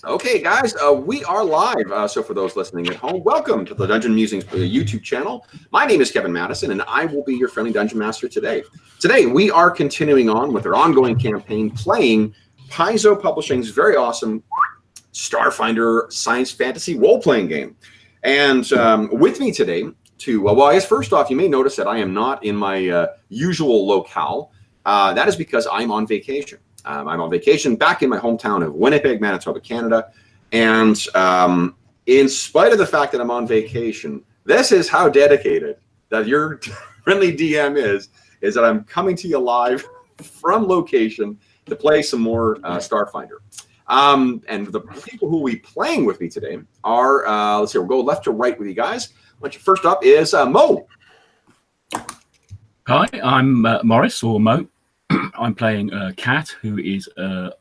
Okay, guys, we are live. So for those listening at home, welcome to the Dungeon Musings YouTube channel. My name is Kevin Madison, and I will be your friendly Dungeon Master today. Today, we are continuing on with our ongoing campaign, playing Paizo Publishing's very awesome Starfinder science fantasy role-playing game. And with me today, well, I guess first off, you may notice that I am not in my usual locale. That is because I'm on vacation. I'm on vacation back in my hometown of Winnipeg, Manitoba, Canada. And in spite of the fact that I'm on vacation, this is how dedicated that your friendly DM is that I'm coming to you live from location to play some more Starfinder. And the people who will be playing with me today are, let's see, we'll go left to right with you guys. First up is Mo. Hi, I'm Morris, or Mo. I'm playing Kat, who is an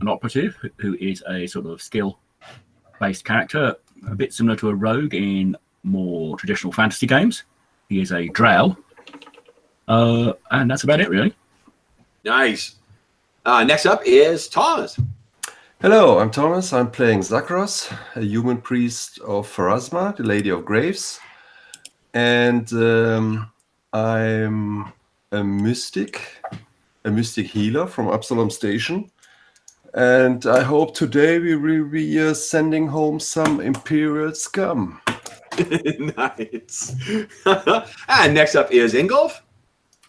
operative, who is a sort of skill-based character, a bit similar to a rogue in more traditional fantasy games. He is a drow. And that's about it, really. Nice. Next up is Thomas. Hello, I'm Thomas. I'm playing Zakros, a human priest of Pharasma, the Lady of Graves. And I'm a mystic healer from Absalom Station. And I hope today we will be sending home some Imperial scum. Nice. And next up is Ingolf.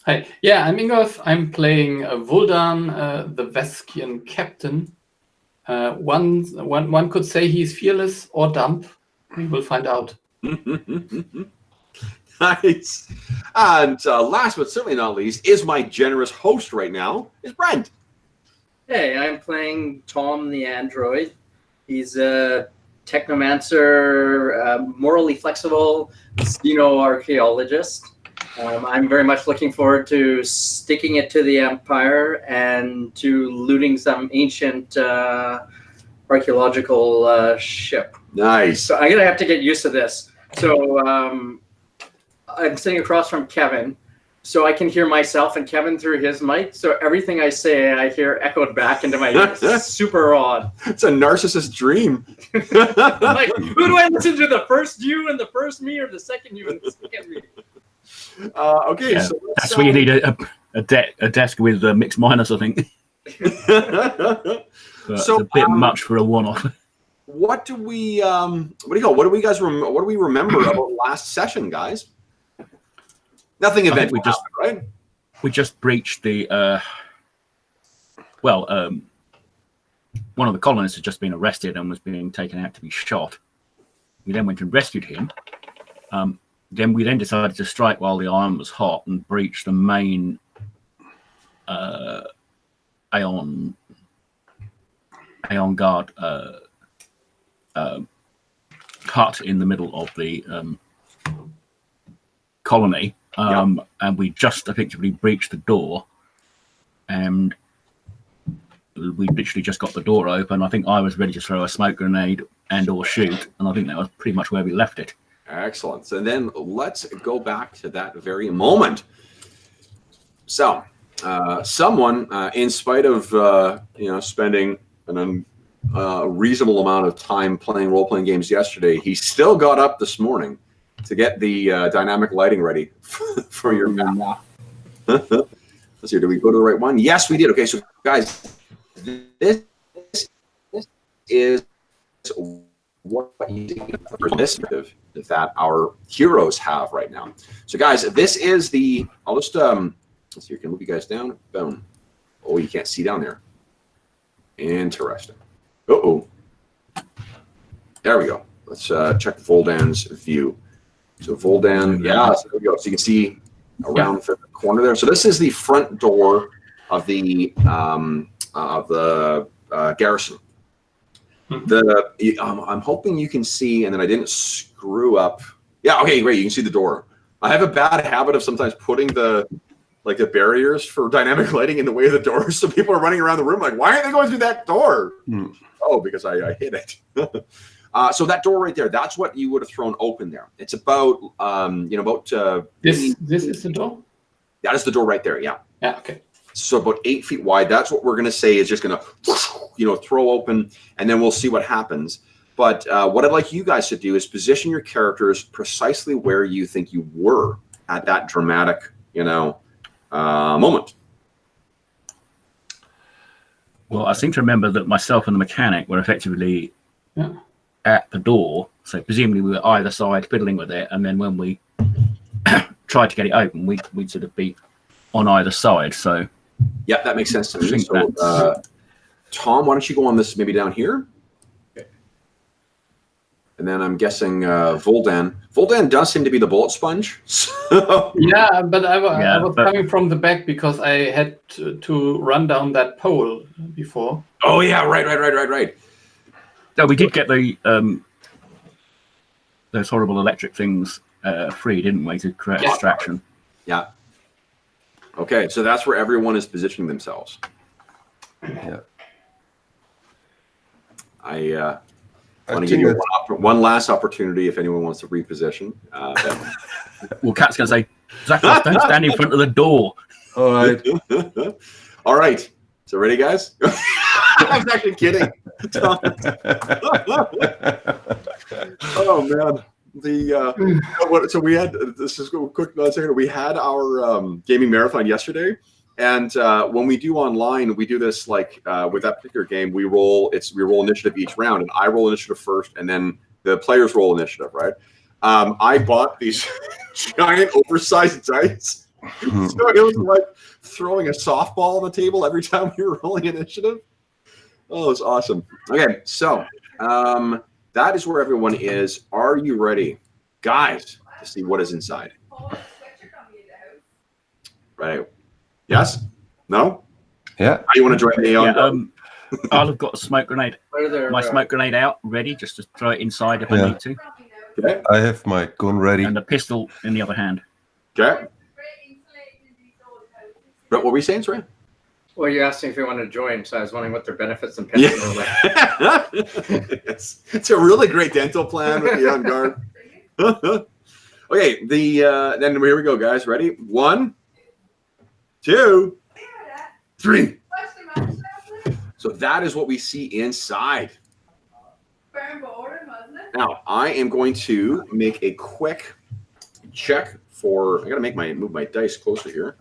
Hi, yeah, I'm Ingolf. I'm playing Vuldan, the Veskian captain. One could say he's fearless or dumb. We will find out. Nice. And last but certainly not least is my generous host right now, is Brent. Hey, I'm playing Tom the android. He's a technomancer, morally flexible, xenoarchaeologist. I'm very much looking forward to sticking it to the Empire and to looting some ancient archaeological ship. Nice. So I'm going to have to get used to this. So I'm sitting across from Kevin, so I can hear myself and Kevin through his mic. So everything I say, I hear echoed back into my ears. It's super odd. It's a narcissist dream. Like, who do I listen to? The first you and the first me, or the second you and the second me? Okay, Yeah, so that's where you need a desk with mixed minus, I think. But So, it's a bit much for a one-off. what do we what do we remember about last session, guys? Nothing I think eventful, right? We just breached the one of the colonists had just been arrested and was being taken out to be shot. We then went and rescued him. Then we decided to strike while the iron was hot and breach the main Aeon Guard hut in the middle of the colony. And we just effectively breached the door, and we literally just got the door open. I think I was ready to throw a smoke grenade and or shoot, and I think that was pretty much where we left it. Excellent. So then let's go back to that very moment. So someone, in spite of spending an reasonable amount of time playing role-playing games yesterday, he still got up this morning to get the dynamic lighting ready for your map. Let's see, did we go to the right one? Yes, we did. Okay, so guys, this is what you see for this that our heroes have right now. So guys, this is the, I'll just, let's see, I can move you guys down. Boom. Oh, you can't see down there. Interesting. Uh-oh. There we go. Let's check Voldan's view. So Voldan, yeah, so there we go. So you can see around the corner there. So this is the front door of the garrison. I'm hoping you can see, and then I didn't screw up. Yeah, okay, great. You can see the door. I have a bad habit of sometimes putting the barriers for dynamic lighting in the way of the doors, so people are running around the room like, why aren't they going through that door? Oh, because I hit it. So that door right there, that's what you would have thrown open there. It's about this is the door? That is the door right there, yeah. Yeah, okay. So about 8 feet wide. That's what we're going to say is just going to, throw open, and then we'll see what happens. But what I'd like you guys to do is position your characters precisely where you think you were at that dramatic, moment. Well, I seem to remember that myself and the mechanic were effectively at the door. So presumably we were either side fiddling with it, and then when we tried to get it open, we'd sort of be on either side. So yeah, that makes sense to me. think So, Tom, why don't you go on this maybe down here? And then I'm guessing Voldan. Voldan does seem to be the bullet sponge. So. Yeah, but I was coming from the back because I had to run down that pole before. Oh yeah, right. no, we did get the those horrible electric things free, didn't we, to create distraction? Yeah. Okay, so that's where everyone is positioning themselves. Yeah. I want to give you one last opportunity if anyone wants to reposition. Well, Kat's going to say, Zachary, don't stand in front of the door. All right. All right. So ready, guys? I was actually kidding. Oh man. So we had this is a quick second. We had our gaming marathon yesterday, and when we do online, we do this like with that particular game. We roll initiative each round, and I roll initiative first, and then the players roll initiative. Right? I bought these giant oversized dice, so it was like throwing a softball on the table every time we were rolling initiative. Oh, it's awesome. Okay, so that is where everyone is. Are you ready, guys, to see what is inside? Right. Yes? No? Yeah. How you want to join the Aeon? I'll have got a smoke grenade. My smoke grenade out, ready, just to throw it inside if I need to. Okay. I have my gun ready. And a pistol in the other hand. Okay. What were we saying, sorry? Well, you asked me if you want to join, so I was wondering what their benefits and pensions were like. It's a really great dental plan with the on guard. Okay, then here we go, guys. Ready? 1, 2, 3. So that is what we see inside. Now I am going to make a quick check for. I got to move my dice closer here.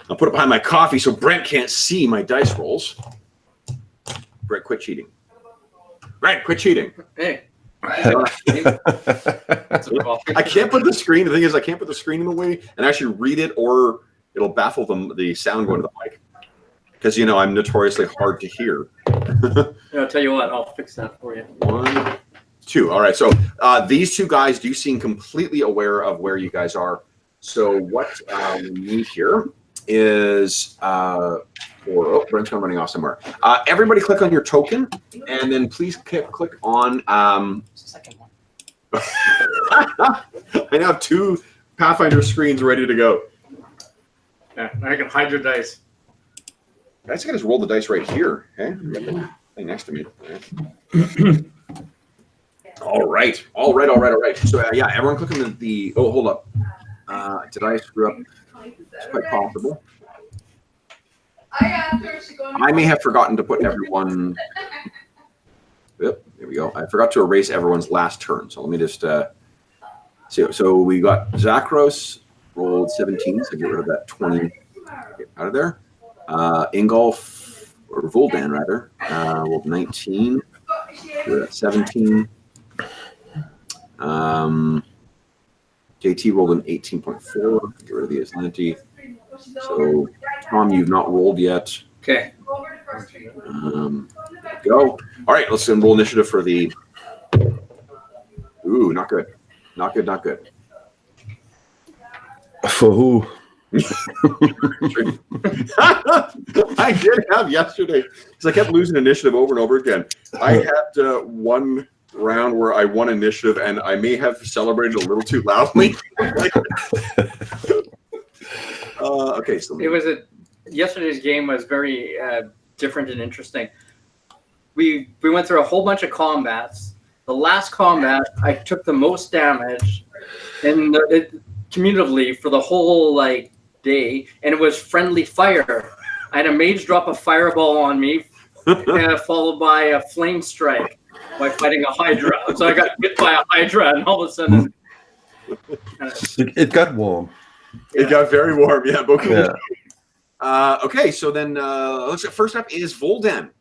I'll put it behind my coffee so Brent can't see my dice rolls. Brent, quit cheating. Brent, quit cheating. Hey. I can't put the screen. The thing is, I can't put the screen in the way and actually read it, or it'll baffle the sound going to the mic. Because I'm notoriously hard to hear. I'll tell you what, I'll fix that for you. 1, 2. All right. So these two guys do seem completely aware of where you guys are. So what we need here is Brent's running off somewhere. Everybody click on your token, and then please click on Second one. I now have 2 Pathfinder screens ready to go. Yeah, I can hide your dice. I just roll the dice right here. Okay, thing next to me. All right. So yeah, everyone click on the. Oh, hold up. Did I screw up? It's quite possible. I may have forgotten to put everyone. Yep, there we go. I forgot to erase everyone's last turn. So let me just see. So we got Zachros rolled 17, so get rid of that 20. Get out of there. Ingolf, or Voldan rather, rolled 19. We're at 17. JT rolled an 18.4. Get rid of the Atlanti. So, Tom, you've not rolled yet. Okay. Go. All right, let's roll initiative for the. Ooh, not good. Not good. For who? I did have yesterday because I kept losing initiative over and over again. I had one round where I won initiative, and I may have celebrated a little too loudly. Okay, so yesterday's game was very different and interesting. We went through a whole bunch of combats. The last combat, I took the most damage, and cumulatively for the whole day, and it was friendly fire. I had a mage drop a fireball on me, followed by a flame strike by fighting a Hydra. So I got hit by a Hydra, and all of a sudden, It got warm. It got very warm. Yeah. Yeah. Okay, so then first up is Volden.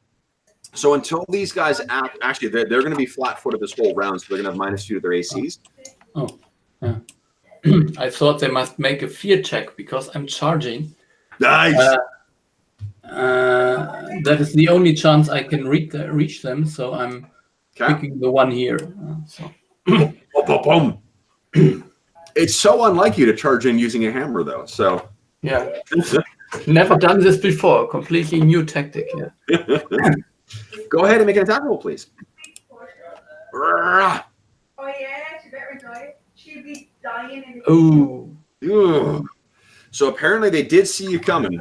So until these guys actually, they're going to be flat-footed this whole round, so they're going to have -2 to their ACs. Oh, yeah. I thought they must make a fear check because I'm charging. Nice. That is the only chance I can reach them, so I'm picking the one here. Boom, boom, boom. It's so unlike you to charge in using a hammer, though. So yeah, never done this before. Completely new tactic. Yeah. Go ahead and make an attack roll, please. Oh yeah, she better die. She'll be dying in Ooh. So apparently they did see you coming.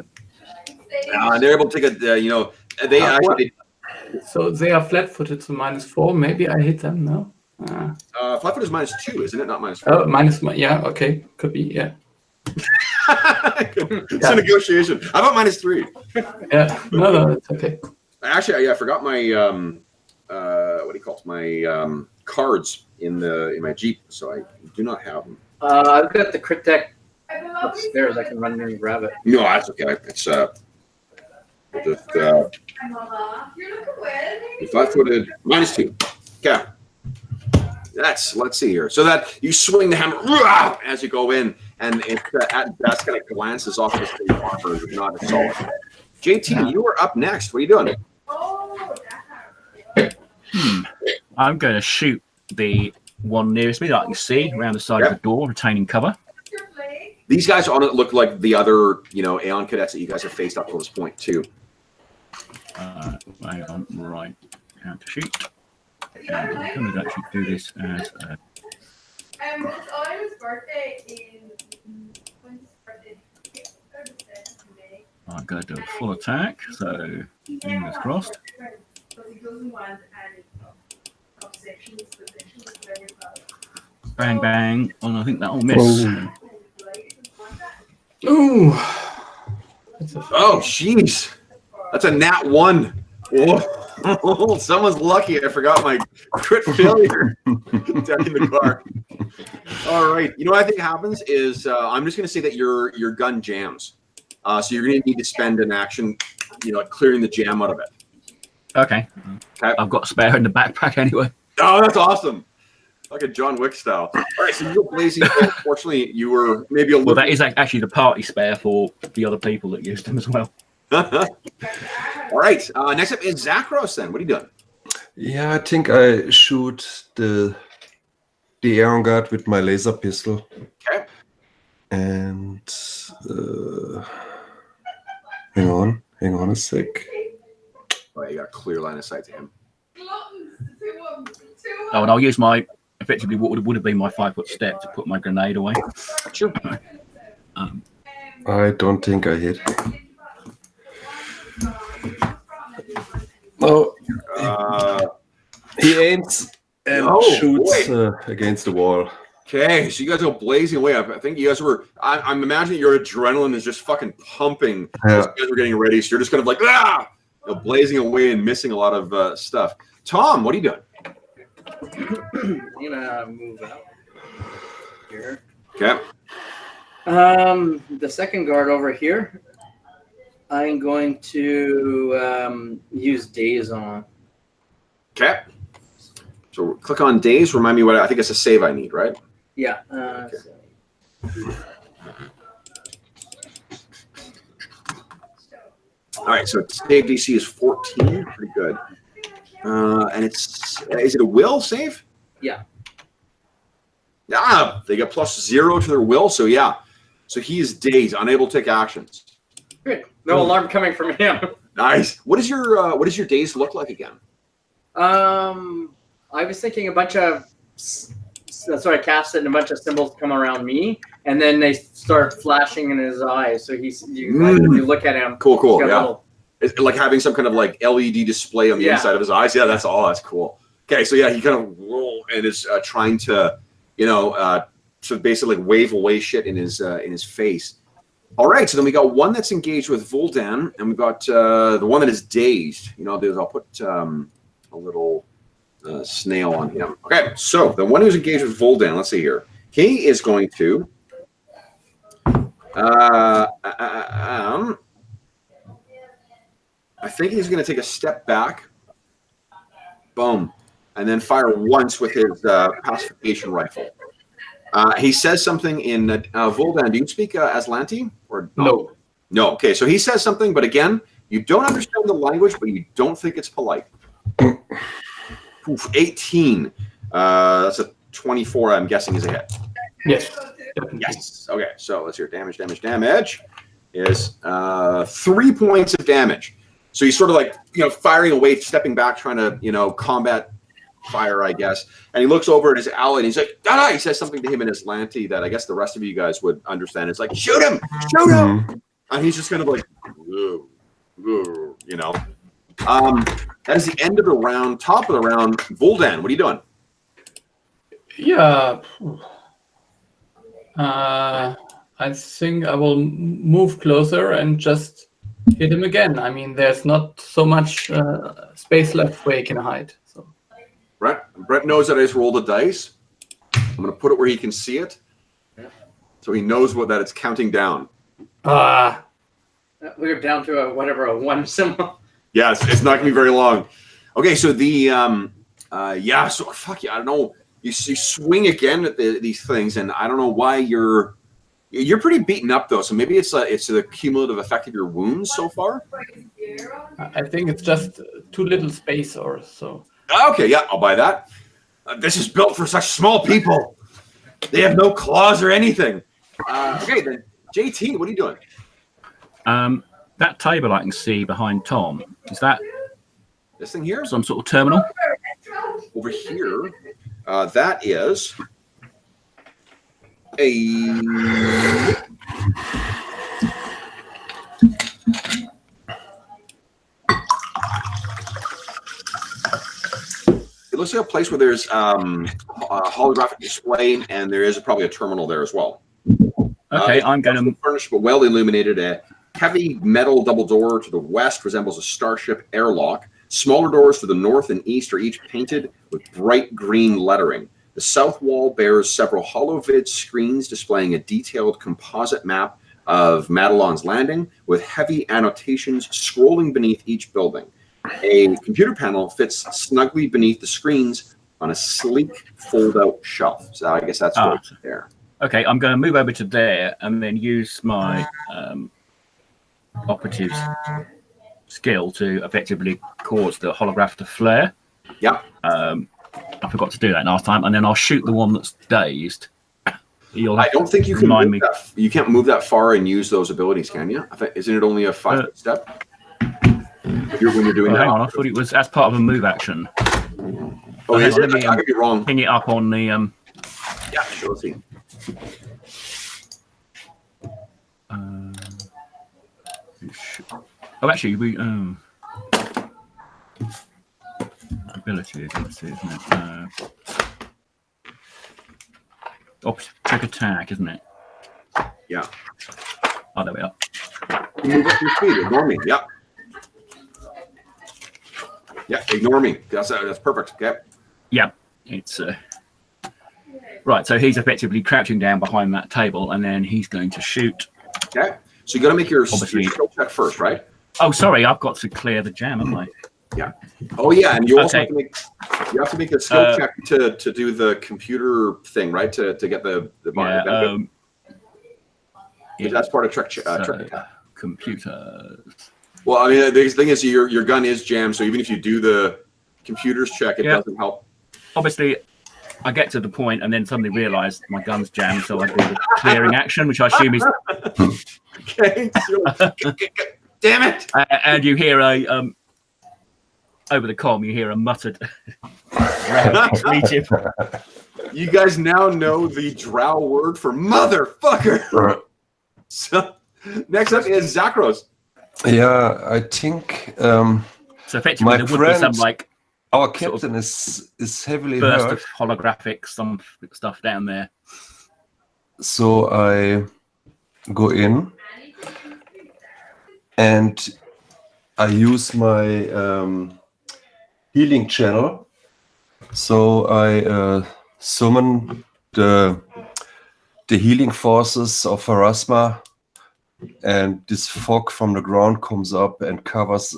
They're able to take a, they actually. So they are flat-footed, so -4. Maybe I hit them. No. Flat-foot is -2, isn't it? Not -4. Oh, yeah. Okay, could be. Yeah. It's a negotiation. How about -3? Yeah. No, it's okay. Actually, I forgot my what do you call it? My cards in my Jeep, so I do not have them. I've got the crit deck upstairs. I can run in and grab it. No, that's okay. It's we'll just you're looking well. flat-footed -2. Okay. Let's see here. So that you swing the hammer as you go in, and it at best kind of glances off the same armor, but not a solid. JT, you are up next. What are you doing? Oh, that's I'm going to shoot the one nearest me that I can see around the side of the door, retaining cover. your play. These guys on it look like the other, Aeon cadets that you guys have faced up to this point too. Hang on, right. How to shoot. And I'm going to actually do this as a It's Oliver's birthday when's his birthday? I'm going to do a full attack, so fingers crossed. Because he doesn't want any obsessions, positions, whatever you call it. Bang, bang. Oh, I think that'll miss. Ooh. Oh, jeez. That's a nat 1. Whoa. Someone's lucky. I forgot my crit failure attacking the car. All right. You know what I think happens is I'm just going to say that your gun jams. So you're going to need to spend an action, clearing the jam out of it. Okay. I've got a spare in the backpack anyway. Oh, that's awesome. Like a John Wick style. All right, so you're blazing. Unfortunately, you were maybe a little. Well, that is actually the party spare for the other people that used them as well. All right. Next up is Zachros. Then, what are you doing? Yeah, I think I shoot the Aeon Guard with my laser pistol. Okay. And hang on a sec. Oh, you got a clear line of sight to him. Oh, and I'll use my effectively what would have been my 5-foot step to put my grenade away. Sure. I don't think I hit. Oh, he aims and shoots against the wall. Okay, so you guys go blazing away. I think you guys were. I'm imagining your adrenaline is just fucking pumping as you guys were getting ready. So you're just kind of like blazing away and missing a lot of stuff. Tom, what are you doing? I'm gonna move out here. Okay. The second guard over here, I'm going to use Daze on. Okay. So click on Daze. Remind me what I think it's a save I need, right? Yeah. All right. So save DC is 14. Pretty good. And is it a will save? Yeah. They get +0 to their will. So yeah. So he is dazed, unable to take actions. Good. No alarm coming from him. Nice. What does your daze look like again? I was thinking a bunch of. That's what I casted, and a bunch of symbols come around me, and then they start flashing in his eyes. So if you look at him, cool. Yeah. It's like having some kind of like LED display on the inside of his eyes. Yeah, that's cool. Okay, so yeah, he kind of and is trying to, to basically wave away shit in his face. All right, so then we got one that's engaged with Vuldan, and we've got the one that is dazed. You know, I'll put a little snail on him. Okay, so the one who's engaged with Vuldan, let's see here. He is going to I think he's going to take a step back. Boom. And then fire once with his pacification rifle. He says something in Vuldan. Do you speak Aslanti? Or No. No. Okay, so he says something, but again, you don't understand the language, but you don't think it's polite. Oof, 18. That's a 24, I'm guessing, is a hit. Yes. Yes. Okay, so let's hear damage. Is 3 points of damage. So he's sort of like, firing away, stepping back, trying to, combat fire, I guess. And he looks over at his ally and he's like, he says something to him in Aslanti that I guess the rest of you guys would understand. It's like, shoot him! And he's just kind of like, that is the end of the round. Top of the round, Vuldan, what are you doing? Yeah. I think I will move closer and just hit him again. I mean, there's not so much space left where he can hide. So. Brett knows that I just rolled a dice. I'm going to put it where he can see it, so he knows that it's counting down. We're down to a 1 symbol. Yeah, it's not going to be very long. Okay, so the fuck yeah, I don't know. You swing again at these things, and I don't know why you're pretty beaten up though. So maybe it's the cumulative effect of your wounds so far. I think it's just too little space or so. Okay, yeah, I'll buy that. This is built for such small people. They have no claws or anything. Okay, then JT, what are you doing? That table I can see behind Tom, is that This thing here? some sort of terminal? Over here, that is a... It looks like a place where there's a holographic display, and there is probably a terminal there as well. Okay, I'm going to... Furnished but well illuminated. A heavy metal double door to the west resembles a starship airlock. Smaller doors to the north and east are each painted with bright green lettering. The south wall bears several holovid screens displaying a detailed composite map of Madelon's Landing with heavy annotations scrolling beneath each building. A computer panel fits snugly beneath the screens on a sleek fold-out shelf. So I guess that's what's there. Okay, I'm going to move over to there and then use my operative's skill to effectively cause the holograph to flare. Yeah. I forgot to do that last time, and then I'll shoot the one that's dazed. I don't think you can remind me. You can't move that far and use those abilities, can you? Isn't it only a 5 step? When you're doing that. Hang on, I thought it was as part of a move action. Oh, is it? Let me, I could be wrong. Ping it up on the. Yeah, sure. Let's see. Oh, actually, we. Ability, let's see, isn't it? Trick attack, isn't it? Yeah. Oh, there we are. Move up your speed. Ignore me. Yep. Yeah, ignore me. That's perfect. Okay. Yeah, it's right. So he's effectively crouching down behind that table, and then he's going to shoot. Okay. So you got to make your skill check first, right? Oh, sorry, I've got to clear the jam, haven't I? Yeah. Oh, yeah, and you also have to make a skill check to do the computer thing, right? To get the benefit. That's part of trick attack. Computers. Well, I mean, the thing is, your gun is jammed, so even if you do the computers check, it doesn't help. Obviously, I get to the point and then suddenly realise my gun's jammed, so I do the clearing action, which I assume is... Okay. Damn it! And you hear a... over the comm, you hear a muttered... You guys now know the drow word for motherfucker! So, next up is Zakros. Yeah, I think so effectively there would be some like our captain is heavily burst hurt. Of holographic some stuff down there. So I go in and I use my healing channel. So I summon the healing forces of Pharasma, and this fog from the ground comes up and covers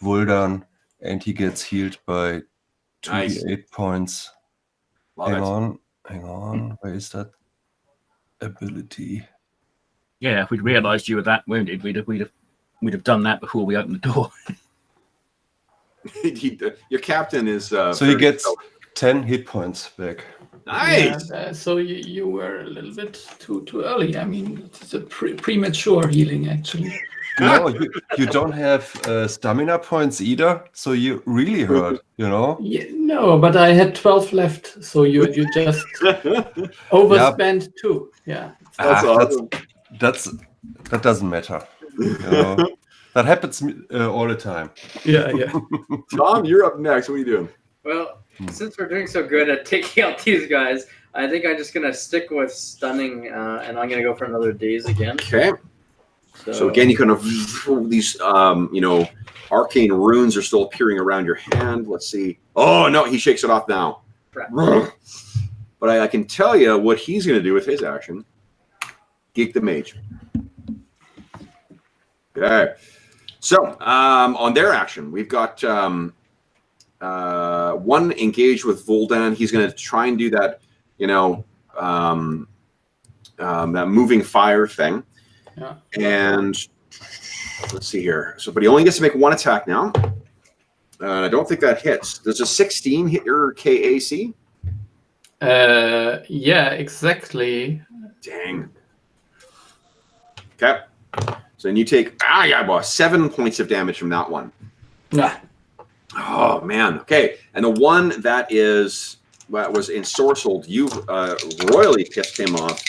Vuldan, and he gets healed by 2d8 points. Love it. Hang on. Where is that ability? Yeah, if we'd realised you were that wounded, we'd have done that before we opened the door. Your captain is. So he gets 10 hit points back. Nice. Yeah, so you were a little bit too early. I mean, it's a premature healing, actually. No, you don't have stamina points either, so you really hurt, you know? Yeah, no, but I had 12 left, so you just overspent 2. Yeah. That's awesome. That doesn't matter. You know? That happens all the time. Yeah. Tom, you're up next. What are you doing? Well, since we're doing so good at taking out these guys, I think I'm just gonna stick with stunning, and I'm gonna go for another daze again. Okay. So again, you kind of these, arcane runes are still appearing around your hand. Let's see. Oh no, he shakes it off now. Crap. But I can tell you what he's going to do with his action. Geek the mage. Okay. So on their action, we've got one engaged with Vuldan. He's going to try and do that, that moving fire thing. Yeah. And let's see here. So, but he only gets to make one attack now. I don't think that hits. Does a 16 hit your KAC? Yeah, exactly. Dang. Okay. So then you take 7 points of damage from that one. Yeah. Oh man. Okay. And the one that was ensorcelled, you royally pissed him off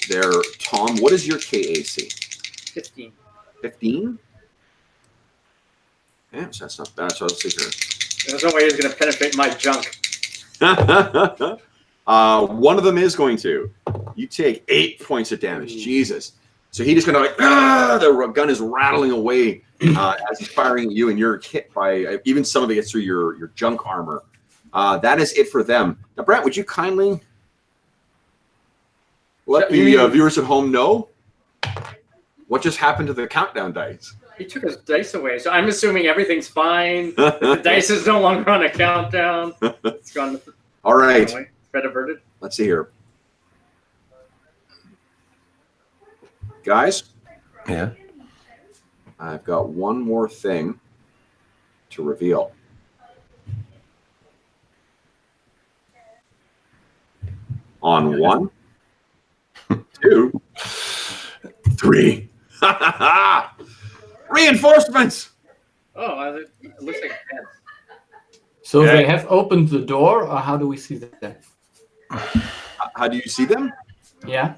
there, Tom. What is your KAC? 15. 15? Yeah, so that's not bad. So let's see here. There's no way he's going to penetrate my junk. One of them is going to. You take 8 points of damage. Jesus. So he just going to the gun is rattling away as he's firing at you, and you're hit by even some of it gets through your junk armor. That is it for them. Now, Brent, would you kindly let the viewers at home know what just happened to the countdown dice? He took his dice away, so I'm assuming everything's fine. The dice is no longer on a countdown. It's gone. All right. Threat averted. Let's see here. Guys? Yeah. I've got one more thing to reveal. On 1, 2, 3. Reinforcements! Oh, it looks like fence. So Okay. they have opened the door, or how do we see that? How do you see them? Yeah.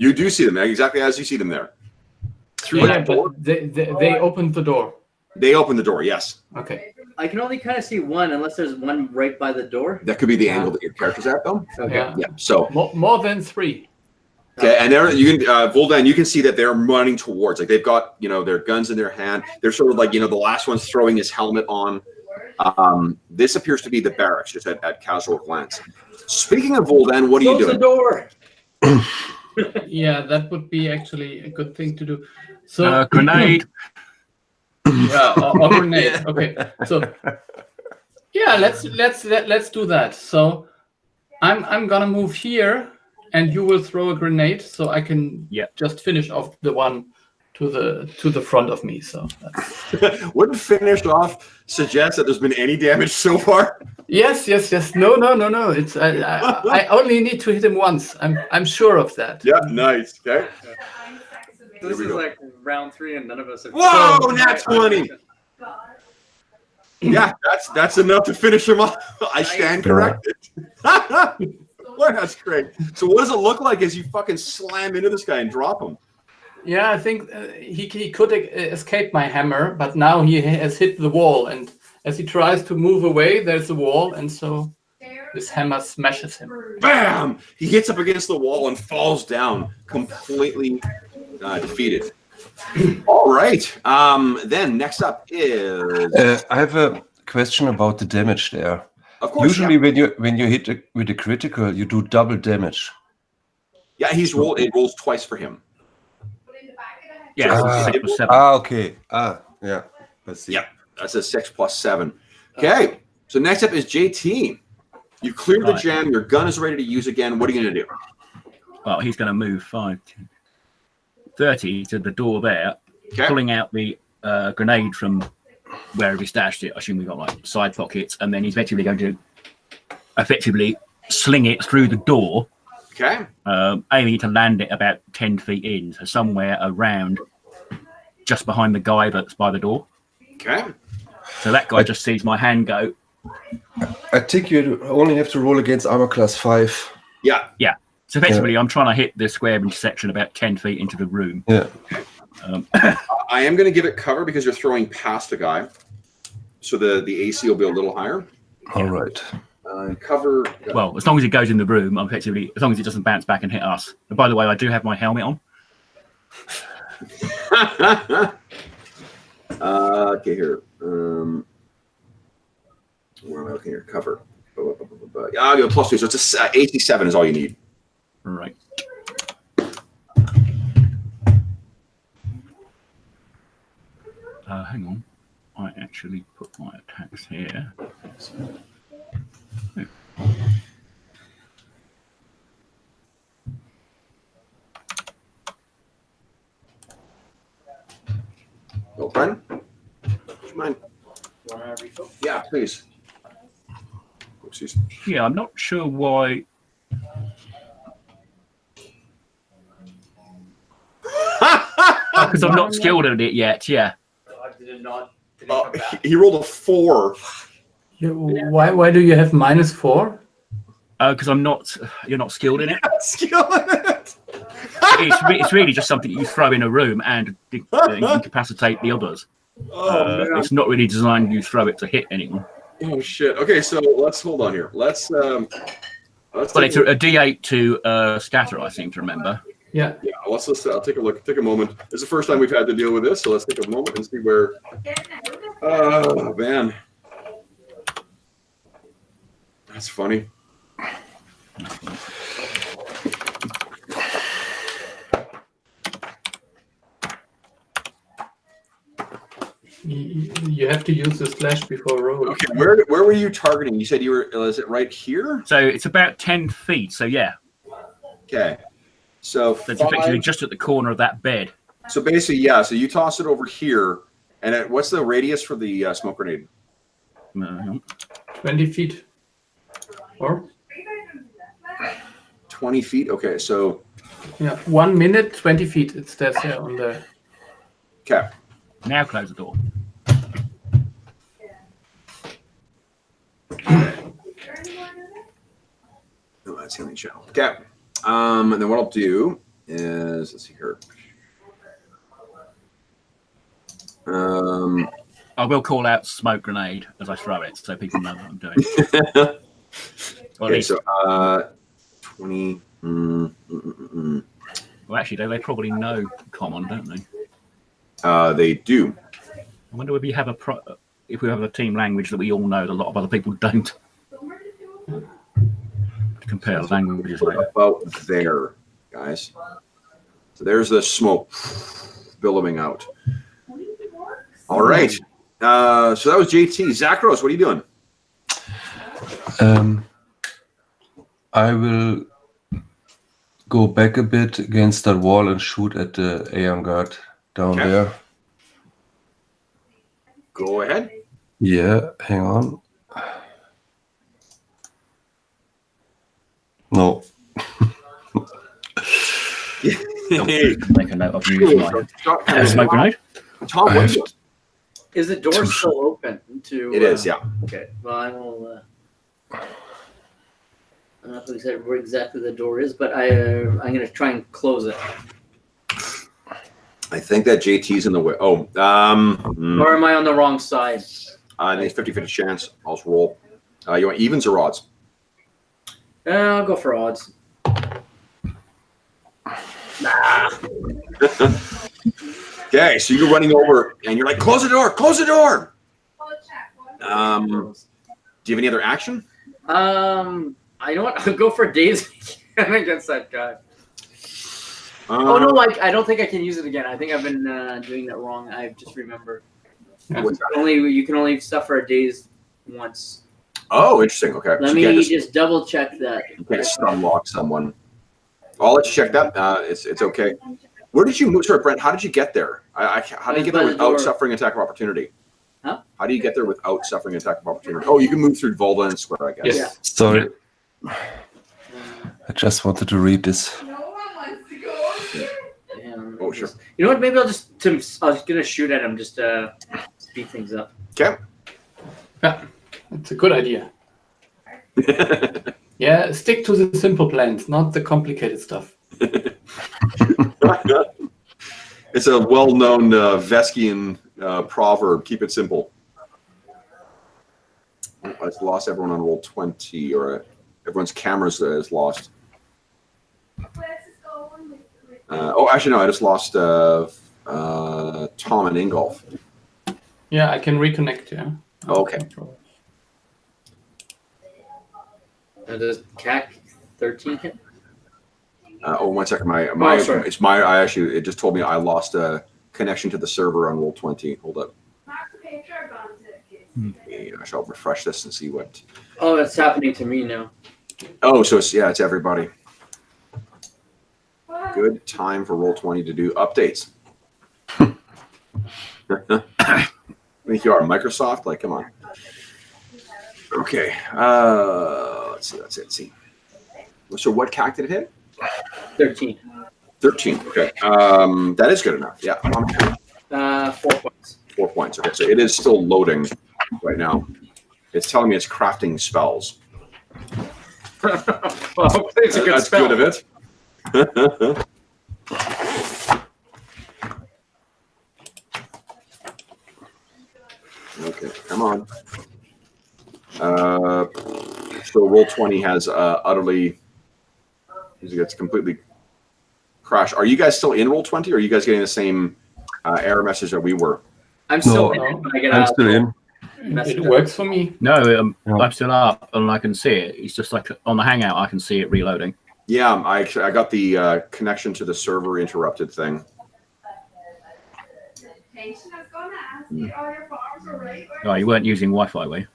You do see them exactly as you see them there. Through Yeah, that door. but they opened the door. They open the door, yes. Okay. I can only kind of see one, unless there's one right by the door. That could be the angle that your character's at, though. Okay. Yeah. Yeah, so. More than 3. Okay, and there you can Vuldan, you can see that they're running towards, like they've got their guns in their hand. They're sort of like the last one's throwing his helmet on. This appears to be the barracks, just at casual glance. Speaking of Vuldan, what are you Close doing? the door. Yeah, that would be actually a good thing to do. So Grenade. yeah, or grenade. Okay. So yeah, let's do that. So I'm gonna move here, and you will throw a grenade, so I can just finish off the one to the front of me. So Wouldn't finish off suggest that there's been any damage so far? yes. No. It's I only need to hit him once. I'm sure of that. Yeah, nice. Okay. This we is go. like round 3, and none of us have. Whoa, nat 20. Yeah, that's enough to finish him off. I stand corrected. Well, that's great. So what does it look like as you fucking slam into this guy and drop him? Yeah, I think he could escape my hammer, but now he has hit the wall, and as he tries to move away, there's a wall, and so this hammer smashes him. Bam! He hits up against the wall and falls down, completely defeated. All right. Then next up is, I have a question about the damage there. of course, Usually, when you hit with a critical, you do double damage. yeah, he's rolled. It rolls twice for him. Yeah, So it's it- 6 plus 7. Okay. Yeah. Let's see. Yeah, that's a 6 plus 7. Okay. So next up is JT. You cleared the Right. jam. Your gun is ready to use again. What are you going to do? Well, he's going to move 5, 10, 30 to the door there, Okay. pulling out the grenade from wherever he stashed it. I assume we got like side pockets, and then he's effectively going to sling it through the door, Okay. aiming to land it about 10 feet in, so somewhere around just behind the guy that's by the door. Okay. So that guy just sees my hand go. I think you only have to roll against armor class 5. Yeah. So effectively, I'm trying to hit the square intersection about 10 feet into the room. Yeah. I am going to give it cover because you're throwing past a guy. So the AC will be a little higher. All right. Cover. Well, as long as it goes in the room, I'm effectively, as long as it doesn't bounce back and hit us. And by the way, I do have my helmet on. Okay, here. Where am I looking here? Cover. Yeah, I'll go +2. So it's a AC 7 is all you need. Right. Hang on. I actually put my attacks here. Well, Brian? Would you mind? Want to refill? Yeah, please. Oopsies. Yeah, I'm not sure why. Because I'm not skilled at it yet. Yeah. Did it not? Did it come back? He rolled a 4. Why do you have -4? Because I'm not. You're not skilled in it. Skill in it. It's really just something you throw in a room and incapacitate the others. Oh, man. It's not really designed you throw it to hit anyone. Oh, shit. Okay, so let's hold on here. Let's Well, take it's a D8 to scatter, I seem to remember. Yeah. Yeah, let's I'll take a look. Take a moment. This is the first time we've had to deal with this, so let's take a moment and see where. Oh man, that's funny. You have to use the slash before roll. Okay, where were you targeting? You said you were. Is it right here? So it's about 10 feet. So yeah, Okay, so so it's effectively just at the corner of that bed. So basically, yeah. So you toss it over here, and what's the radius for the smoke grenade? 20 feet. Or? 20 feet. Okay, so Yeah. 1 minute, 20 feet. It says here on the. okay. Now close the door. Oh, that's healing channel. Okay. And then what I'll do is let's see here. I will call out smoke grenade as I throw it, so people know what I'm doing. Or at Okay, least, so 20. well, actually, they probably know common, don't they? They do. I wonder if we have if we have a team language that we all know that a lot of other people don't. Compare languages later. About there, guys. So there's the smoke billowing out. All right. So that was JT. Zachros, what are you doing? I will go back a bit against that wall and shoot at the Aeon guard down Okay. there. Go ahead. Yeah, hang on. No. Hey, Make a note of using my smoke grenade. Tom, what are you doing? Is the door still open? To It is, yeah. Okay. Well, I will. I don't know where exactly the door is, but I'm going to try and close it. I think that JT's in the way. Oh, Or am I on the wrong side? I think 50-50 chance. I'll just roll. You want evens or odds? I'll go for odds. Nah. Okay, so you're running over and you're like, close the door, close the door. Do you have any other action? I know what. I'll go for days against that guy. Oh no, I don't think I can use it again. I think I've been doing that wrong. I just remembered. You can only suffer a daze once. Oh, interesting. Okay. Let so me just double check that. You can't stun lock someone. I'll let you check that. It's okay. Where did you move? Sorry, Brent. How did you get there? How do you get there without suffering attack of opportunity? Huh? How do you get there without suffering attack of opportunity? Oh, you can move through Volda and Square, I guess. Yes. Yeah. Sorry. I just wanted to read this. No one wants to go. Damn, Oh, sure. You know what? Maybe I was gonna shoot at him just to speed things up. Okay. Yeah, that's a good idea. Yeah, stick to the simple plans, not the complicated stuff. It's a well-known Veskian proverb. Keep it simple. I just lost everyone on roll 20, or everyone's cameras is lost. Actually, no. I just lost Tom and Ingolf. Yeah, I can reconnect. Yeah. Okay. Does CAC 13 hit? 1 second. Sorry. It just told me I lost a connection to the server on roll 20. Hold up. I shall refresh this and see what. Oh, that's happening to me now. Oh, so it's everybody. Good time for roll 20 to do updates. I think you are Microsoft. Like, come on. Okay. Let's see. Let's see. So what CAC did it hit? 13. 13. Okay. That is good enough. Yeah. 4 points. 4 points. Okay. So it is still loading right now. It's telling me it's crafting spells. Well, it's a good That's spell. good of it. Okay. Come on. So roll 20 has utterly. It's completely crashed. Are you guys still in roll 20, or are you guys getting the same error message that we were? I'm still No, in. When I get I'm out, still in. It works for me. No, Yeah. I'm still up and I can see it. It's just like on the Hangout, I can see it reloading. Yeah, I got the connection to the server interrupted thing. Oh, you weren't using Wi-Fi, were you?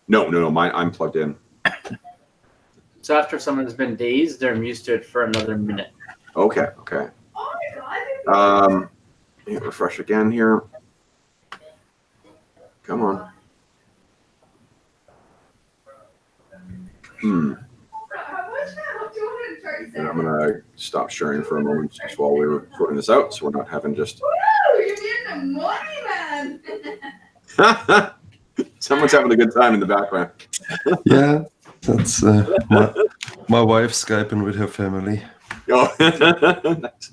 No. I'm plugged in. So after someone's been dazed, they're used to it for another minute. Okay. Let me refresh again here. Come on. And I'm gonna stop sharing for a moment just while we were sorting this out, so we're not having just. Woo! You're getting the money, man. Someone's having a good time in the background. Yeah, that's my wife Skyping with her family. Oh. Nice.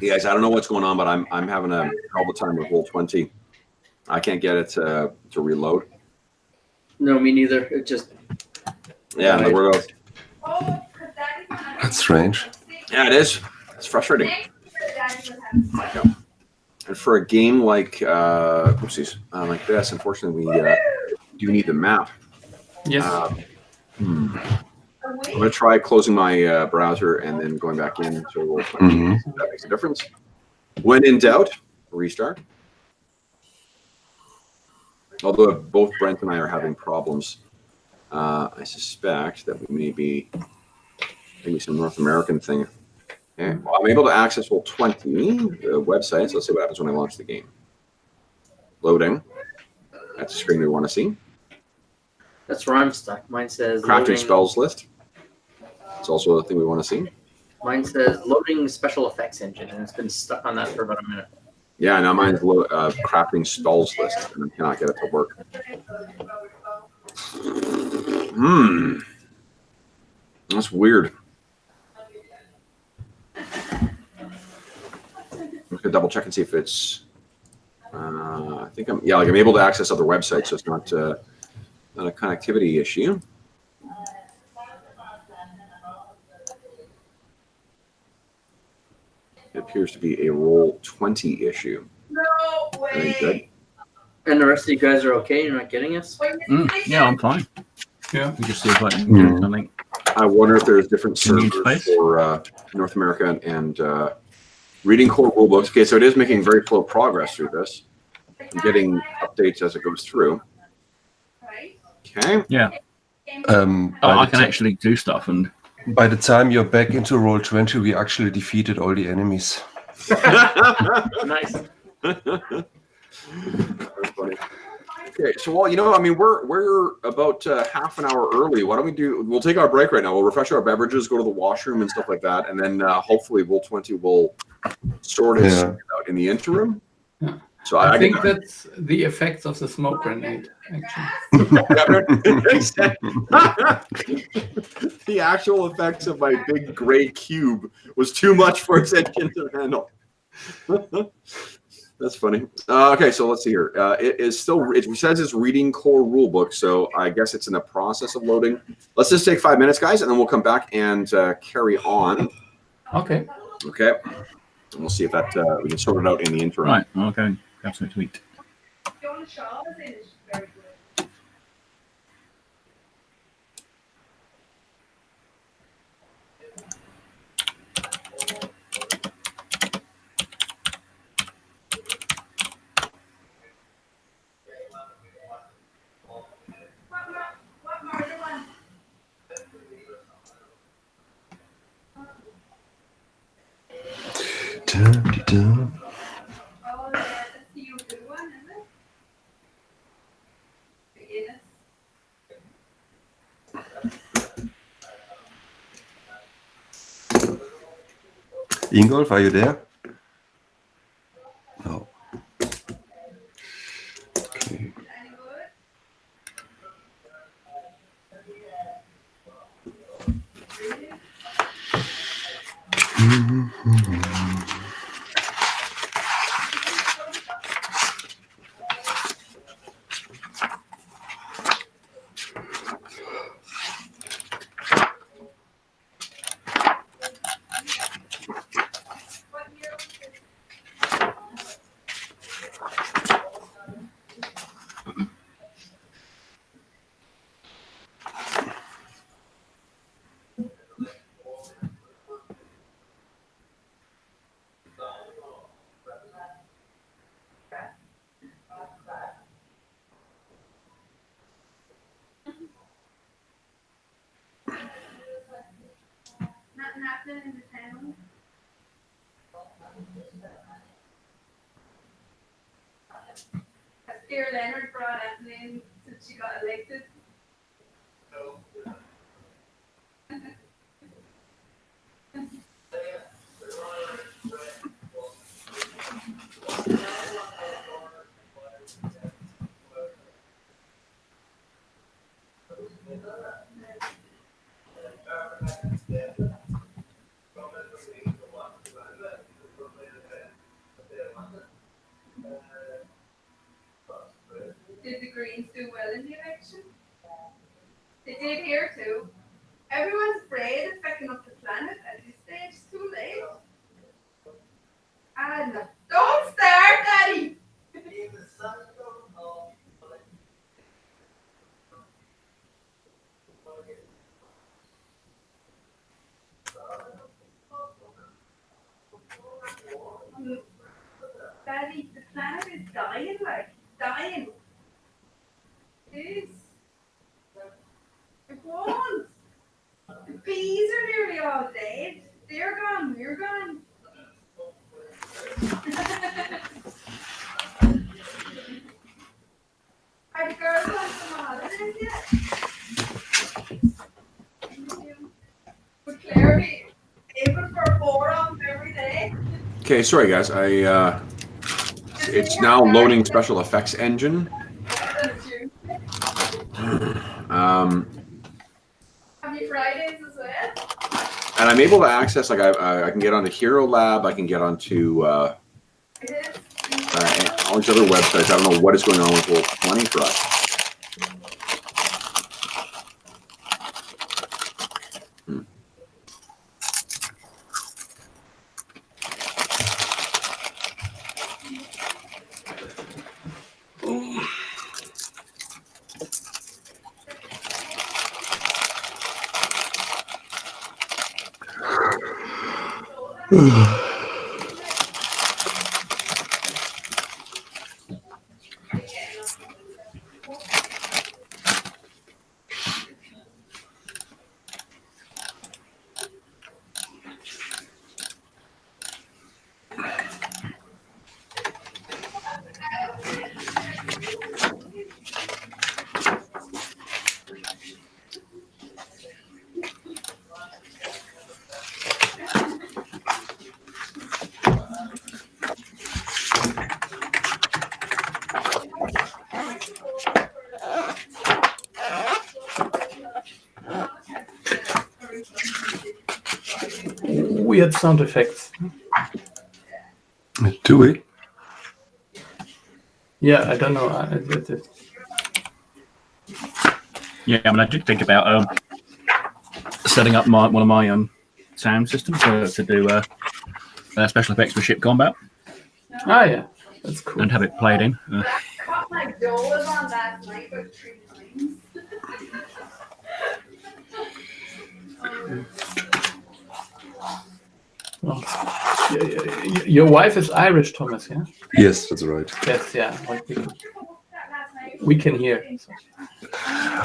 Yeah, guys, I don't know what's going on, but I'm having a hell of a time with roll 20. I can't get it to reload. No, me neither. It just. Yeah, and we're going. That's strange. Yeah, it is. It's frustrating. And for a game like like this, unfortunately, we do need the map. Yes. I'm gonna try closing my browser and then going back in to roll 20. Mhm. That makes a difference. When in doubt, restart. Although both Brent and I are having problems, I suspect that we may be maybe some North American thing. Okay. Well, I'm able to access roll 20, the website. So let's see what happens when I launch the game. Loading. That's the screen we want to see. That's where I'm stuck. Mine says Crafting loading, spells list. It's also the thing we want to see. Mine says loading special effects engine, and it's been stuck on that for about a minute. Yeah, now mine's crafting spells list, and I cannot get it to work. That's weird. I'm gonna double check and see if it's. I think I'm able to access other websites, so it's not a connectivity issue. appears to be a roll 20 issue. No Very good. way. And the rest of you guys are okay? You're not getting us? Yeah, I'm fine. Yeah. We just see if I can do something. I wonder if there's different In each servers space? for North America and reading core rulebooks. Okay, so it is making very slow progress through this. I'm getting updates as it goes through. Right? Okay. Yeah. by, I the can ti- actually do stuff, and by the time you're back into roll 20, we actually defeated all the enemies. Nice. That's funny. Okay, so well, you know, I mean, we're about half an hour early. Why don't we do? We'll take our break right now. We'll refresh our beverages, go to the washroom, and stuff like that, and then hopefully Roll 20 will sort it out in the interim. Yeah. So I think can, that's the effects of the smoke grenade, actually. The actual effects of my big gray cube was too much for its engine to handle. That's funny. Okay, so let's see here. It is still. It says it's reading core rulebook, so I guess it's in the process of loading. Let's just take 5 minutes, guys, and then we'll come back and carry on. Okay. Okay, and we'll see if that we can sort it out in the interim. right, I'll go and grab something to eat. John Shaw is in it. Very good. What murder one? Dun-dun-dun. Oh, yeah, that's the good one, isn't it? Yes. Ingolf, are you there? No. Okay. Any good? What year was this? Nothing happening in the town. Has Dear Leonard brought Anthony in since she got elected? Did the Greens do well in the election? They did here too. Everyone's afraid of picking up the planet at this stage. It's too late. And don't start, Daddy! Daddy, the planet is dying, like, dying. It is. It won't. The bees are nearly all dead. They're gone, we're gone. Are the girls on some holidays yet? Would Claire be able for 4 of them every day? Okay, sorry guys. It's now loading special effects engine. That's true. Happy Fridays as well. And I'm able to access, like, I can get onto Hero Lab, I can get onto all It is. these other websites. I don't know what is going on with Roll 20 for us. Weird sound effects. Do we? Yeah, I don't know. Yeah, I mean, I did think about setting up one of my sound systems to do special effects for ship combat Ah, yeah, that's cool. and have it played in. Cut my doors on last night about 3 times. Your wife is Irish, Thomas, yeah? Yes, that's right. Yes, yeah. We can hear.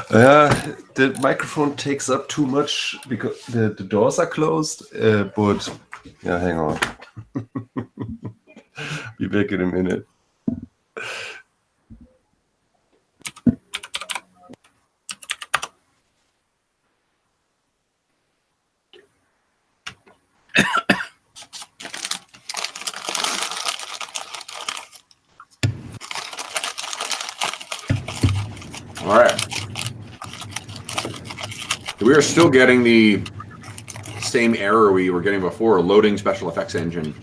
The microphone takes up too much because the doors are closed. But yeah, hang on. Be back in a minute. All right. We are still getting the same error we were getting before, loading special effects engine.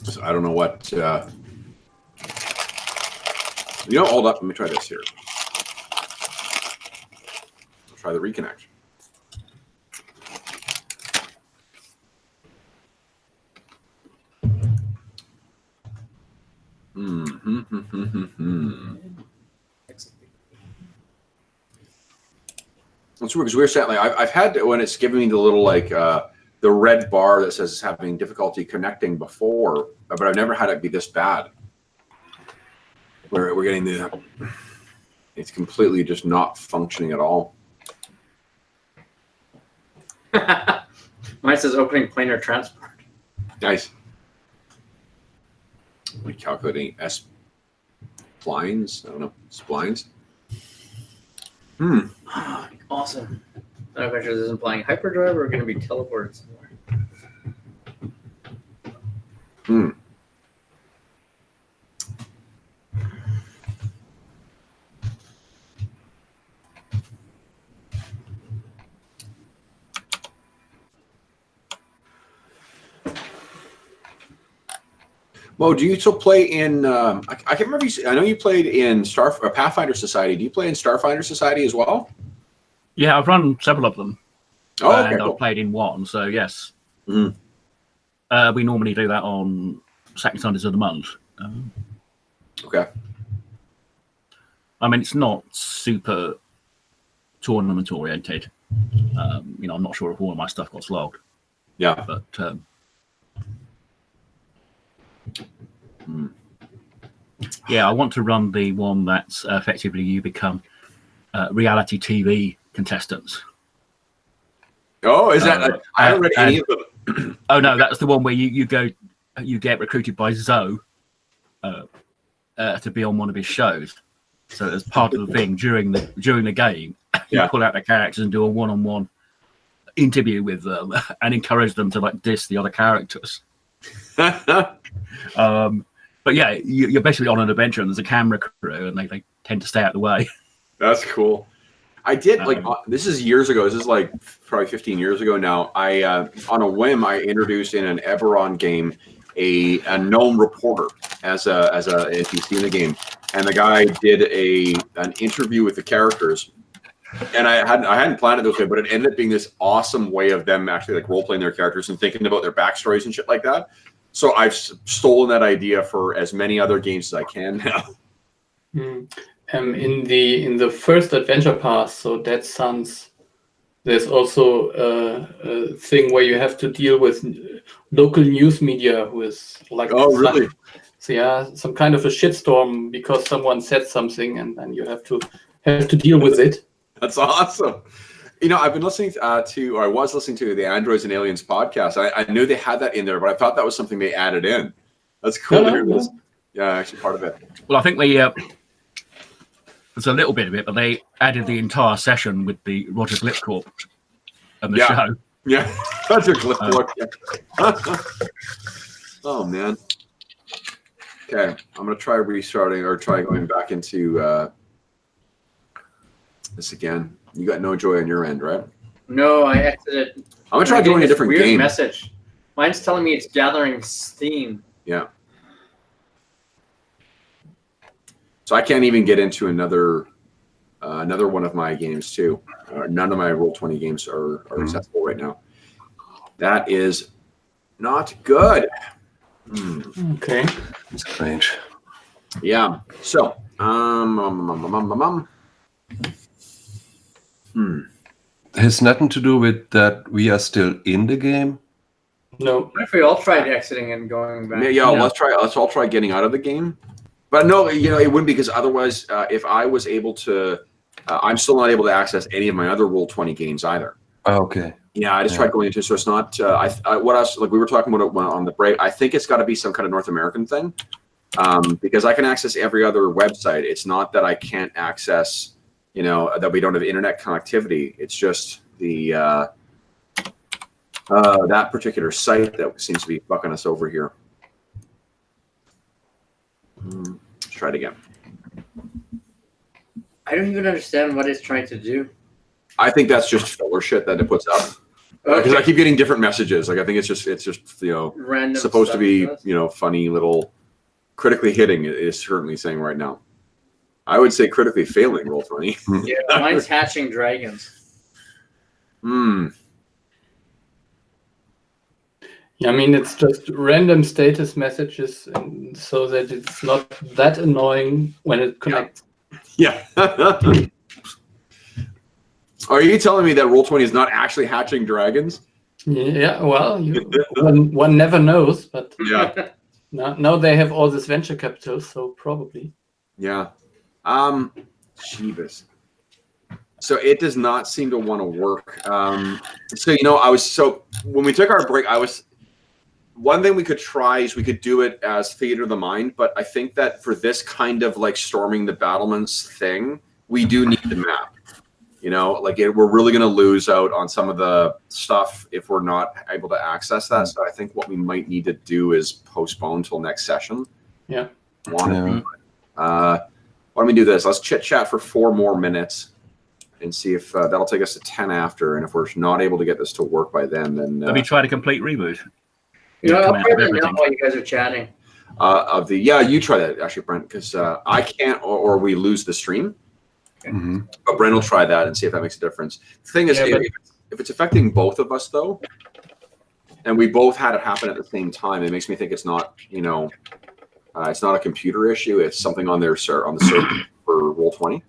So I don't know what... hold up. Let me try this here. I'll try the reconnect. That's weird because we were saying, like, I've had when it's giving me the little the red bar that says it's having difficulty connecting before, but I've never had it be this bad. Where we're getting it's completely just not functioning at all. Mine says opening planar transport. Nice. We're calculating splines. I don't know, splines. Awesome. Adventures is implying hyperdrive or going to be teleported somewhere. Mo, do you still play in? I can't remember. I know you played in Pathfinder Society. Do you play in Starfinder Society as well? Yeah, I've run several of them. Oh, okay, and cool. I've played in one, so yes. Mhm. We normally do that on second Sundays of the month. Okay. I mean, it's not super tournament oriented. I'm not sure if all of my stuff got slogged. Yeah. But yeah, I want to run the one that's effectively you become reality TV contestants. Oh, is that? I haven't read any of them. Oh no, that's the one where you get recruited by Zoe to be on one of his shows. So as part of the thing during the game, you pull out the characters and do a one-on-one interview with them and encourage them to like diss the other characters. But yeah, you're basically on an adventure and there's a camera crew and they tend to stay out of the way. That's cool. I did this is years ago. This is like probably 15 years ago now. I on a whim I introduced in an Eberron game a gnome reporter as a NPC in the game, and the guy did an interview with the characters. And I hadn't planned it this way, but it ended up being this awesome way of them actually like role playing their characters and thinking about their backstories and shit like that. So I've stolen that idea for as many other games as I can now. In the first Adventure Path, so Dead Suns, there's also a thing where you have to deal with local news media who is like really? So yeah, some kind of a shitstorm because someone said something, and then you have to deal with it. That's awesome. You know, I've been listening or I was listening to the Androids and Aliens podcast. I knew they had that in there, but I thought that was something they added in. That's cool. No. Yeah, actually part of it. Well, I think there's a little bit of it, but they added the entire session with the Roger Glipcorp and the show. Yeah, that's a Glipcorp. Oh, man. Okay, I'm going to try restarting or try going back into this again. You got no joy on your end, right? No, I exited. I'm going to try doing a different weird game. Message. Mine's telling me it's gathering steam. Yeah. So I can't even get into another one of my games too. None of my Roll20 games are accessible right now. That is not good. Okay. Strange. Yeah. So, Has nothing to do with that we are still in the game. No. What if we all tried exiting and going back? yeah, let's all try getting out of the game. But no, you know, it wouldn't, because otherwise, if I was able to, I'm still not able to access any of my other Roll20 games either. Oh, okay. Yeah, I just tried going into, so it's not. What else? Like we were talking about it on the break. I think it's got to be some kind of North American thing, because I can access every other website. It's not that I can't access, you know, that we don't have internet connectivity. It's just the that particular site that seems to be fucking us over here. Let's try it again. I don't even understand what it's trying to do. I think that's just filler shit that it puts up. Because I keep getting different messages. Like I think it's just you know, Random supposed to stuff be, does. you know, funny little critically hitting is certainly saying right now. I would say critically failing Roll20. Yeah, mine's hatching dragons. Yeah, I mean, it's just random status messages, and so that it's not that annoying when it connects. Yeah. Are you telling me that Roll20 is not actually hatching dragons? Yeah, well, one never knows, but Yeah. now they have all this venture capital, so probably. Yeah. Jeebus. So it does not seem to want to work. So, you know, when we took our break, one thing we could try is we could do it as Theater of the Mind, but I think that for this kind of like storming the battlements thing, we do need the map. You know, like we're really going to lose out on some of the stuff if we're not able to access that. So I think what we might need to do is postpone till next session. Yeah. Why don't we do this? Let's chit chat for 4 more minutes and see if that'll take us to 10 after. And if we're not able to get this to work by then Let me try to complete reboot. You know, I'll Come out try of that now everything. while you guys are chatting. you try that actually, Brent, because I can't, or we lose the stream. Mm-hmm. But Brent will try that and see if that makes a difference. The thing is, if it's affecting both of us though, and we both had it happen at the same time, it makes me think it's not, you know, it's not a computer issue. It's something on the server for Roll20.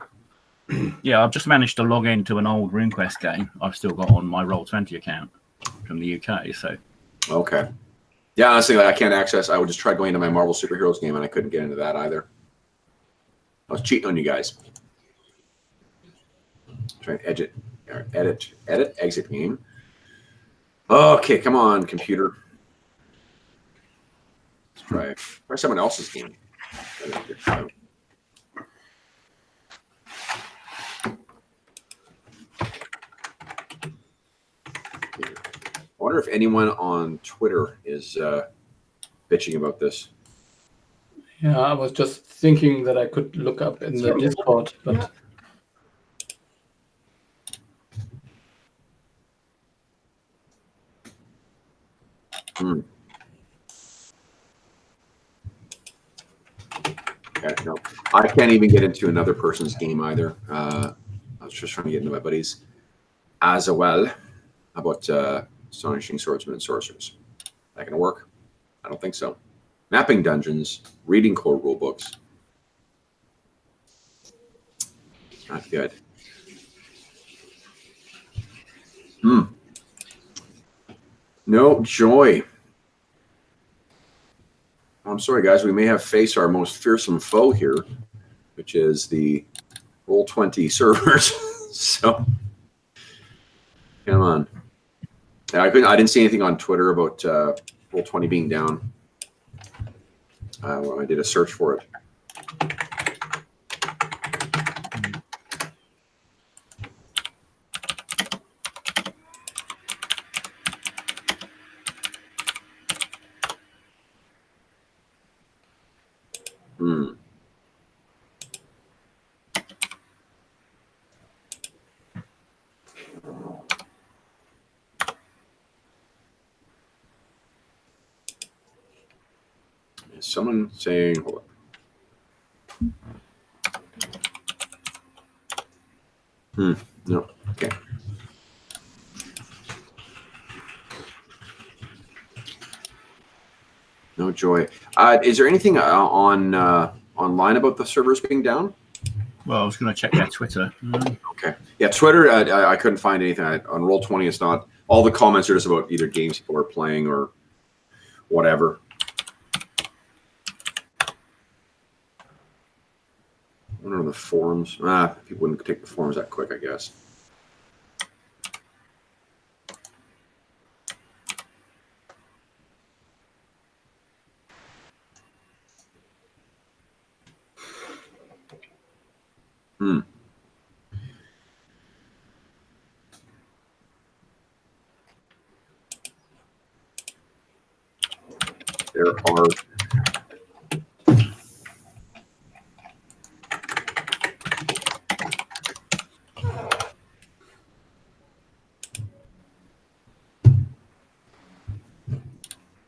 Yeah, I've just managed to log into an old RuneQuest game I've still got on my Roll20 account from the UK. So Okay. Yeah, honestly, like, I can't access. I would just try going into my Marvel Superheroes game, and I couldn't get into that either. I was cheating on you guys. Try and edit, exit game. Okay, come on, computer. Let's try someone else's game. I wonder if anyone on Twitter is bitching about this. Yeah, I was just thinking that I could look up in the Discord, but Okay, no, I can't even get into another person's game either. I was just trying to get into my buddies as well. How about Astonishing Swordsmen and Sorcerers? That gonna work? I don't think so. Mapping dungeons, reading core rule books. Not good. No joy. I'm sorry, guys. We may have faced our most fearsome foe here, which is the Roll20 servers. So, come on. Yeah, I didn't see anything on Twitter about Roll20 being down. When I did a search for it. Is someone saying, hold on. No. Okay. No joy. Is there anything on online about the servers being down? Well, I was going to check their Twitter. Okay. Yeah, Twitter, I couldn't find anything. On Roll20, it's not. All the comments are just about either games people are playing or whatever. I wonder on the forums. People wouldn't take the forums that quick, I guess. There are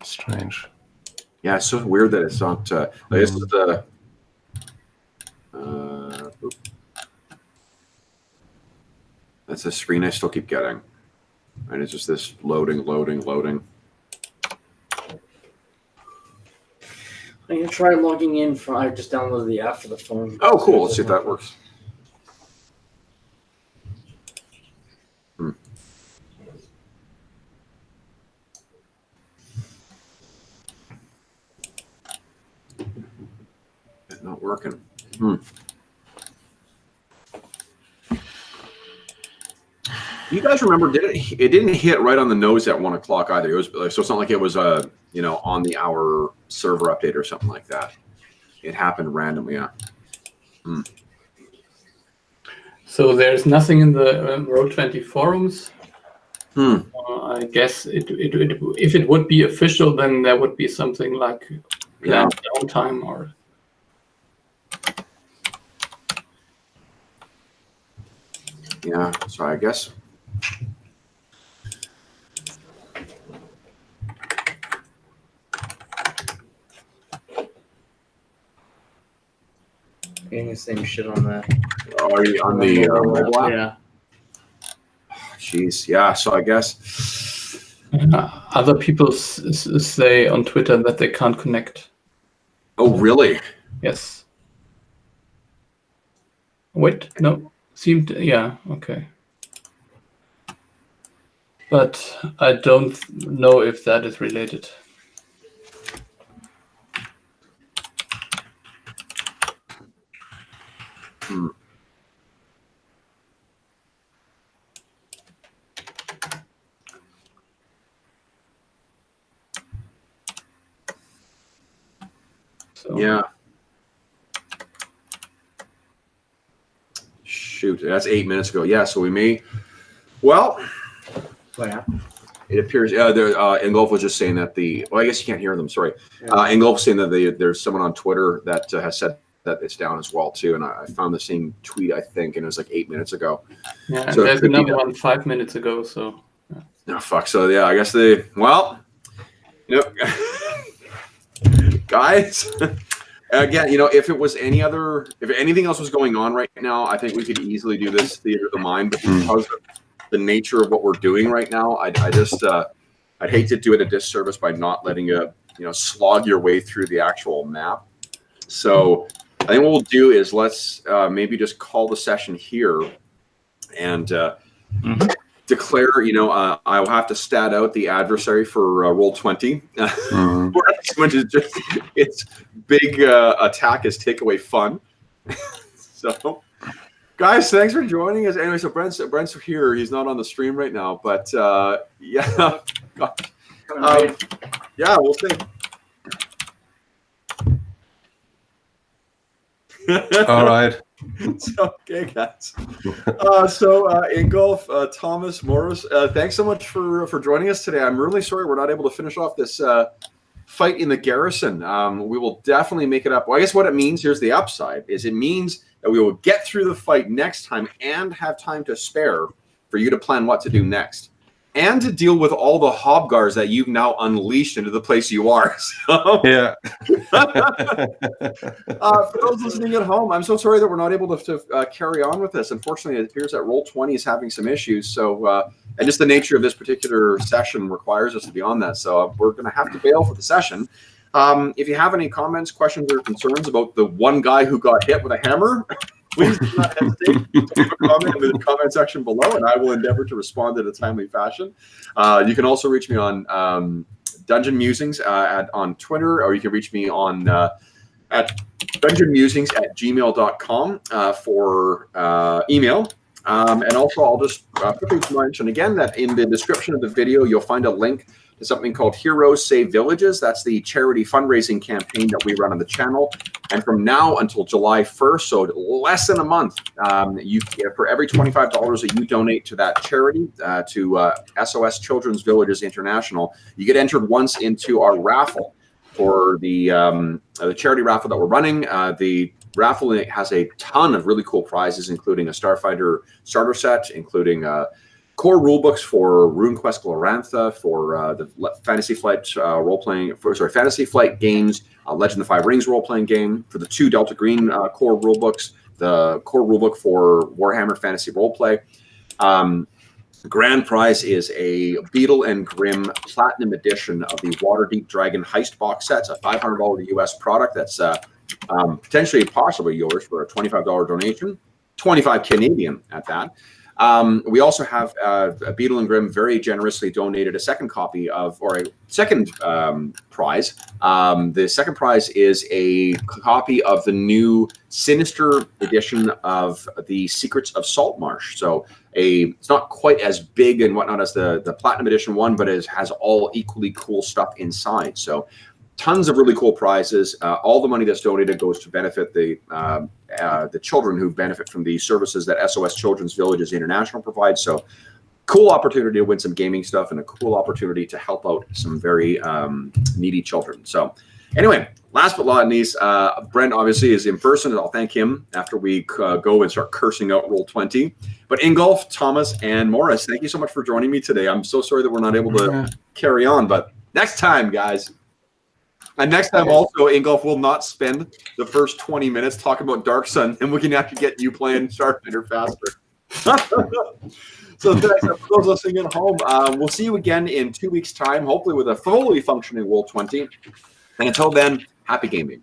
Strange. yeah, it's so weird that it's not. This is the. That's the screen I still keep getting, and it's just this loading. I'm gonna try logging in. I just downloaded the app for the phone. Oh, cool. Let's see if that works. It's not working. You guys remember? It didn't hit right on the nose at 1 o'clock either. It was so it's not like it was on the hour server update or something like that. It happened randomly. Yeah. So there's nothing in the Roll20 forums. I guess if it would be official, then there would be something like planned downtime or. Yeah. So I guess. Getting the same shit on that. Are you on the mobile app? Yeah. Jeez. Yeah. So I guess. Other people say on Twitter that they can't connect. Oh, really? Yes. Wait, no. Yeah, okay. But I don't know if that is related. So. Yeah. Shoot, that's 8 minutes ago. Yeah, so we may. Well, it appears. Engulf was just saying that I guess you can't hear them. Sorry. Engulf was saying that there's someone on Twitter that has said that it's down as well too, and I found the same tweet I think, and it was like 8 minutes ago. Yeah, and so there's another one 5 minutes ago. So. Oh fuck! So yeah, I guess guys. Again, if it was if anything else was going on right now, I think we could easily do this theater of the mind. But because of the nature of what we're doing right now, I'd hate to do it a disservice by not letting you, slog your way through the actual map. So I think what we'll do is let's maybe just call the session here, and declare, I will have to stat out the adversary for roll 20. Which is just its big attack is take away fun. So, guys, thanks for joining us. Anyway, so Brent's here. He's not on the stream right now, but yeah, yeah, we'll see. All right. So, okay, guys. Ingolf, Thomas, Morris, thanks so much for joining us today. I'm really sorry we're not able to finish off this fight in the garrison. We will definitely make it up. Well, I guess what it means, here's the upside, is it means that we will get through the fight next time and have time to spare for you to plan what to do next. And to deal with all the hobgars that you've now unleashed into the place you are. So, Yeah. for those listening at home, I'm so sorry that we're not able to carry on with this. Unfortunately, it appears that Roll20 is having some issues. So, and just the nature of this particular session requires us to be on that. So we're going to have to bail for the session. If you have any comments, questions, or concerns about the one guy who got hit with a hammer, please do not hesitate to leave a comment in the comment section below, and I will endeavor to respond in a timely fashion. You can also reach me on Dungeon Musings on Twitter, or you can reach me on at dungeonmusings@gmail.com for email. And also, I'll just quickly mention again that in the description of the video, you'll find a link to something called Heroes Save Villages. That's the charity fundraising campaign that we run on the channel. And from now until July 1st, so less than a month, for every $25 that you donate to that charity, to SOS Children's Villages International, you get entered once into our raffle for the charity raffle that we're running. The raffle has a ton of really cool prizes, including a Starfinder starter set, including core rulebooks for RuneQuest Glorantha, for the Fantasy Flight Fantasy Flight games, Legend of the Five Rings role-playing game, for the 2 Delta Green core rulebooks, the core rulebook for Warhammer Fantasy Roleplay. The grand prize is a Beetle and Grimm Platinum Edition of the Waterdeep Dragon Heist box set. It's a $500 US product that's potentially possibly yours for a $25 donation, 25 Canadian at that. We also have Beetle and Grimm very generously donated a second copy of, or a second prize. The second prize is a copy of the new Sinister edition of the Secrets of Saltmarsh. So it's not quite as big and whatnot as the Platinum Edition one, but it has all equally cool stuff inside. So tons of really cool prizes. All the money that's donated goes to benefit the children who benefit from the services that SOS Children's Villages International provides. So cool opportunity to win some gaming stuff and a cool opportunity to help out some very needy children. So anyway, last but not least, Brent obviously is in person, and I'll thank him after we go and start cursing out Roll20. But Ingolf, Thomas, and Morris, thank you so much for joining me today. I'm so sorry that we're not able to carry on, but next time, guys. And next time also, Ingolf will not spend the first 20 minutes talking about Dark Sun, and we can actually get you playing Starfinder faster. So thanks for those listening at home. We'll see you again in 2 weeks' time, hopefully with a fully functioning Roll20. And until then, happy gaming.